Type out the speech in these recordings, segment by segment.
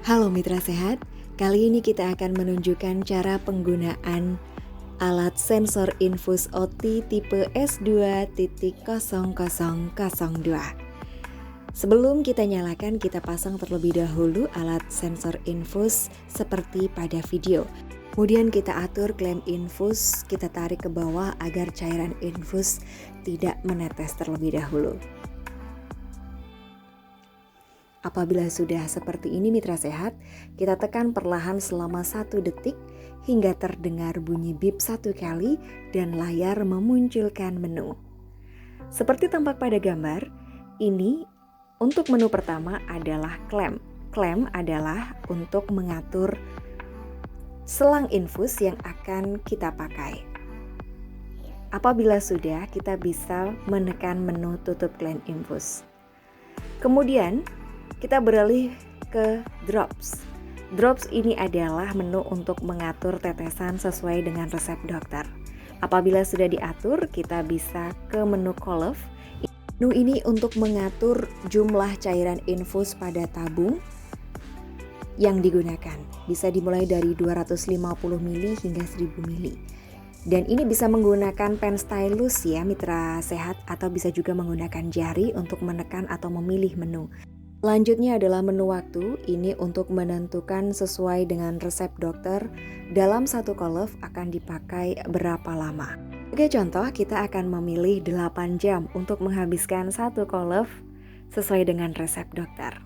Halo mitra sehat, kali ini kita akan menunjukkan cara penggunaan alat sensor infus OT tipe S2.0002. Sebelum kita nyalakan, kita pasang terlebih dahulu alat sensor infus seperti pada video. Kemudian kita atur klem infus, kita tarik ke bawah agar cairan infus tidak menetes terlebih dahulu. Apabila sudah seperti ini mitra sehat, kita tekan perlahan selama 1 detik hingga terdengar bunyi bip 1 kali dan layar memunculkan menu. Seperti tampak pada gambar, ini untuk menu pertama adalah klem. Klem adalah untuk mengatur selang infus yang akan kita pakai. Apabila sudah, kita bisa menekan menu tutup klem infus. Kemudian, kita beralih ke drops. Drops ini adalah menu untuk mengatur tetesan sesuai dengan resep dokter. Apabila sudah diatur, kita bisa ke menu call-off. Menu ini untuk mengatur jumlah cairan infus pada tabung yang digunakan. Bisa dimulai dari 250 ml hingga 1000 ml. Dan ini bisa menggunakan pen stylus ya mitra sehat, atau bisa juga menggunakan jari untuk menekan atau memilih menu. Selanjutnya adalah menu waktu, ini untuk menentukan sesuai dengan resep dokter dalam satu call-off akan dipakai berapa lama. Sebagai contoh, kita akan memilih 8 jam untuk menghabiskan satu call-off sesuai dengan resep dokter.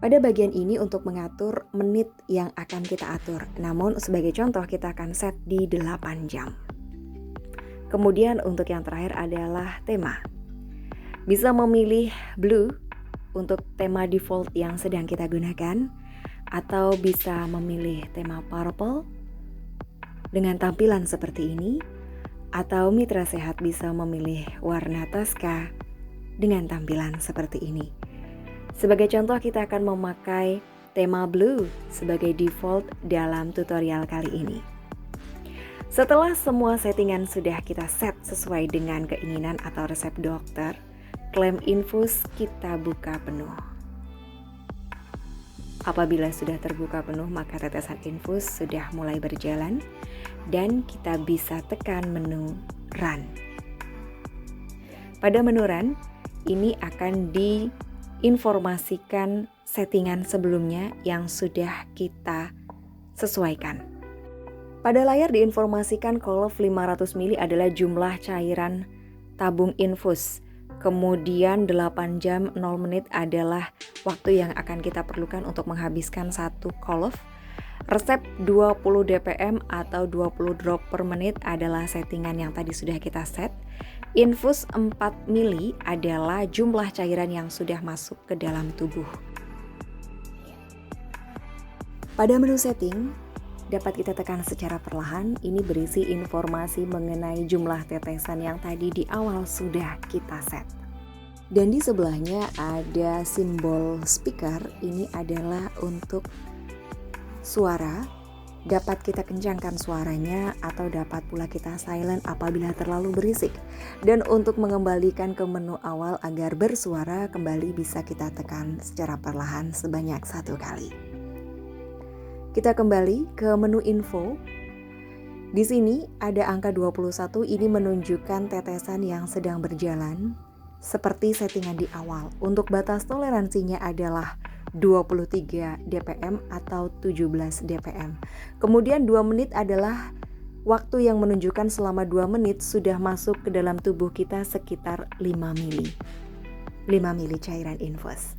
Pada bagian ini untuk mengatur menit yang akan kita atur, namun sebagai contoh kita akan set di 8 jam. Kemudian untuk yang terakhir adalah tema. Bisa memilih blue untuk tema default yang sedang kita gunakan, atau bisa memilih tema purple dengan tampilan seperti ini, atau mitra sehat bisa memilih warna Tosca dengan tampilan seperti ini. Sebagai contoh, kita akan memakai tema blue sebagai default dalam tutorial kali ini. Setelah semua settingan sudah kita set sesuai dengan keinginan atau resep dokter, klem infus kita buka penuh. Apabila sudah terbuka penuh, maka tetesan infus sudah mulai berjalan dan kita bisa tekan menu run. Pada menu run, ini akan diinformasikan settingan sebelumnya yang sudah kita sesuaikan. Pada layar diinformasikan call-off 500 ml adalah jumlah cairan tabung infus. Kemudian 8 jam 0 menit adalah waktu yang akan kita perlukan untuk menghabiskan satu call-off. Resep 20 dpm atau 20 drop per menit adalah settingan yang tadi sudah kita set. Infus 4 ml adalah jumlah cairan yang sudah masuk ke dalam tubuh. Pada menu setting, dapat kita tekan secara perlahan, ini berisi informasi mengenai jumlah tetesan yang tadi di awal sudah kita set. Dan di sebelahnya ada simbol speaker, ini adalah untuk suara, dapat kita kencangkan suaranya atau dapat pula kita silent apabila terlalu berisik. Dan untuk mengembalikan ke menu awal agar bersuara kembali bisa kita tekan secara perlahan sebanyak 1 kali. Kita kembali ke menu info. Di sini ada angka 21, ini menunjukkan tetesan yang sedang berjalan seperti settingan di awal. Untuk batas toleransinya adalah 23 dpm atau 17 dpm. Kemudian 2 menit adalah waktu yang menunjukkan selama 2 menit sudah masuk ke dalam tubuh kita sekitar 5 ml. 5 ml cairan infus.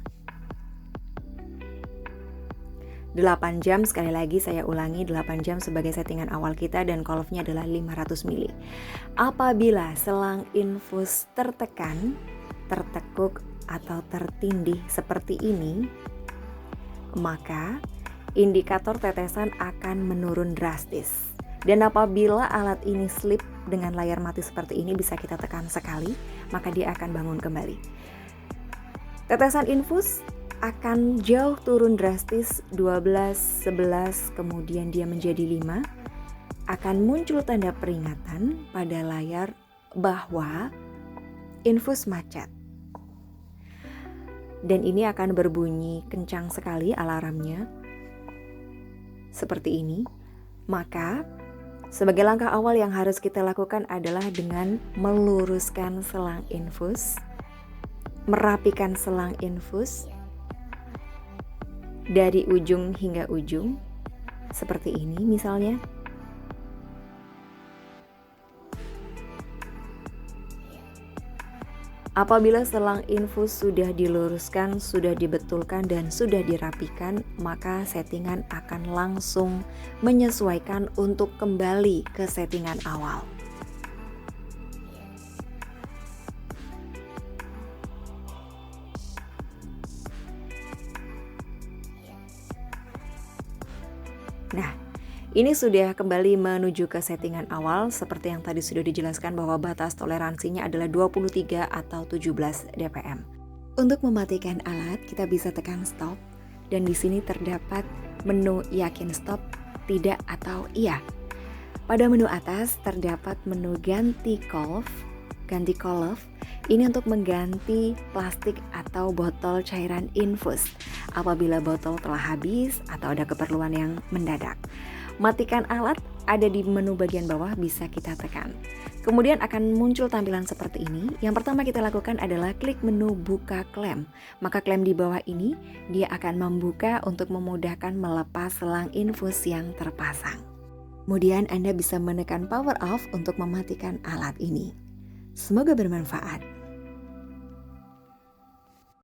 8 jam, sekali lagi saya ulangi, 8 jam sebagai settingan awal kita dan call-off-nya adalah 500 ml. Apabila selang infus tertekan, tertekuk atau tertindih seperti ini, maka indikator tetesan akan menurun drastis. Dan apabila alat ini slip dengan layar mati seperti ini, bisa kita tekan sekali, maka dia akan bangun kembali. Tetesan infus akan jauh turun drastis, 12, 11, kemudian dia menjadi 5. Akan muncul tanda peringatan pada layar bahwa infus macet. Dan ini akan berbunyi kencang sekali alarmnya. seperti ini, maka sebagai langkah awal yang harus kita lakukan adalah dengan meluruskan selang infus, merapikan selang infus dari ujung hingga ujung, seperti ini misalnya. Apabila selang infus sudah diluruskan, sudah dibetulkan, dan sudah dirapikan, maka settingan akan langsung menyesuaikan untuk kembali ke settingan awal. Nah, ini sudah kembali menuju ke settingan awal seperti yang tadi sudah dijelaskan bahwa batas toleransinya adalah 23 atau 17 dpm. Untuk mematikan alat, kita bisa tekan stop dan di sini terdapat menu yakin stop, tidak atau iya. Pada menu atas terdapat menu ganti kolf. Ganti kolf ini untuk mengganti plastik atau botol cairan infus apabila botol telah habis atau ada keperluan yang mendadak. Matikan alat ada di menu bagian bawah, bisa kita tekan. Kemudian akan muncul tampilan seperti ini. Yang pertama kita lakukan adalah klik menu buka klem. Maka klem di bawah ini dia akan membuka untuk memudahkan melepas selang infus yang terpasang. Kemudian Anda bisa menekan power off untuk mematikan alat ini. Semoga bermanfaat.